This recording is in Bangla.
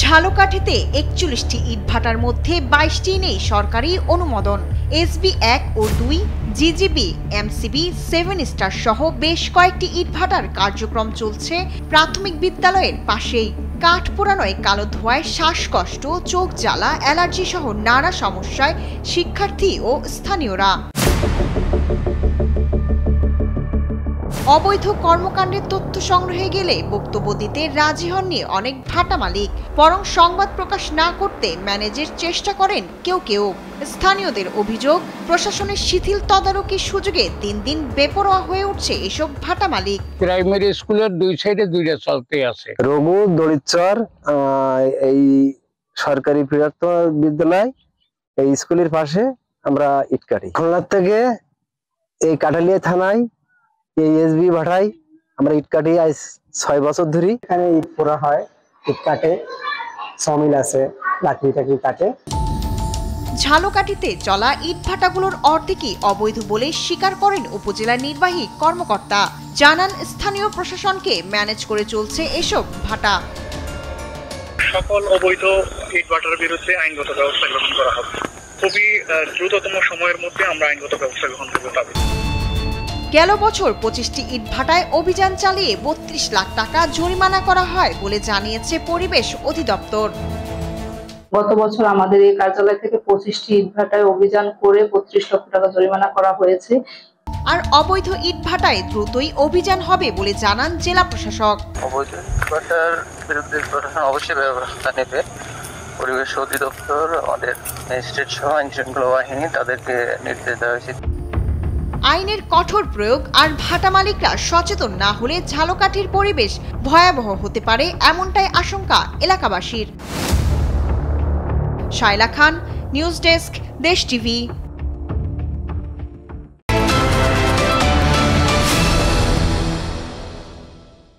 ঝালকাঠিতে ৪১টি ইটভাটার মধ্যে ২২টি নেই সরকারি অনুমোদন। এসবি ১ ও ২, জিজিবি, এমসিবি, 7 স্টার সহ বেশ কয়েকটি ইটভাটার কার্যক্রম চলছে প্রাথমিক বিদ্যালয়ের পাশেই। কাঠ পোড়ানোয় কালো ধোঁয়ায় শ্বাসকষ্ট, চোখ জ্বালা, অ্যালার্জি সহ নানা সমস্যায় শিক্ষার্থী ও স্থানীয়রা। অবৈধ কর্মকাণ্ডের তথ্য সংগ্রহে গেলে বক্তব্য দিতে রাজি হননি অনেক ভাটা মালিক, বরং সংবাদ প্রকাশ না করতে ম্যানেজের চেষ্টা করেন কেউ কেউ। স্থানীয়দের অভিযোগ, প্রশাসনের শিথিল তদারকির সুযোগে দিন দিন বেপরোয়া হয়ে উঠছে এসব ভাটা মালিক। প্রাইমারি স্কুলের দুই সাইডে দুইটা চলতে আছে। রঘু দড়িচর এই সরকারি বৃহত্তম বিদ্যালয় এই স্কুলের পাশে আমরা ইট কাটি। খুলনা থেকে এই কাঠালিয়া থানায় এই এসবি ভাটায় আমরা ইট কাটি আজ ৬ বছর ধরে। এখানে ইট পোড়া হয়, ইট কাটে, সমিল আছে, লাকড়ি টাকড়ি কাটে। ঝালকাঠিতে চলা ইটভাটাগুলোর অর্ধেকই অবৈধ বলে স্বীকার করেন উপজেলা নির্বাহী কর্মকর্তা। জানান, স্থানীয় প্রশাসনকে ম্যানেজ করে চলছে এসব ভাটা। সকল অবৈধ ইটভাটার বিরুদ্ধে আইনগত ব্যবস্থা গ্রহণ করা হবে। খুবই দ্রুততম সময়ের মধ্যে আমরা আইনগত ব্যবস্থা গ্রহণ করতে পারব। গেল বছর ২৫টি ইটভাটায় অভিযান চালিয়ে ৩২ লাখ টাকা জরিমানা করা হয় বলে জানিয়েছে পরিবেশ অধিদপ্তর। গত বছর আমাদের এই কার্যালয় থেকে ২৫টি ইটভাটায় অভিযান করে ৩২ লক্ষ টাকা জরিমানা করা হয়েছে। আর অবৈধ ইটভাটায় দ্রুতই অভিযান হবে বলে জানান জেলা প্রশাসক। অবৈধ ইটভাটার বিরুদ্ধে প্রশাসন অবশ্যই ব্যবস্থা নেবে। পরিবেশ অধিদপ্তর, আমাদের ম্যাজিস্ট্রেট সহ আইনশৃঙ্খলা বাহিনী তাদেরকে নির্দেশ দেওয়া হয়েছে। আইনের কঠোর প্রয়োগ আর ভাটা মালিকরা সচেতন না হলে ঝালকাঠির পরিবেশ ভয়াবহ হতে পারে, এমনটাই আশঙ্কা এলাকাবাসীর। শায়লা খান, নিউজ ডেস্ক, দেশ টিভি।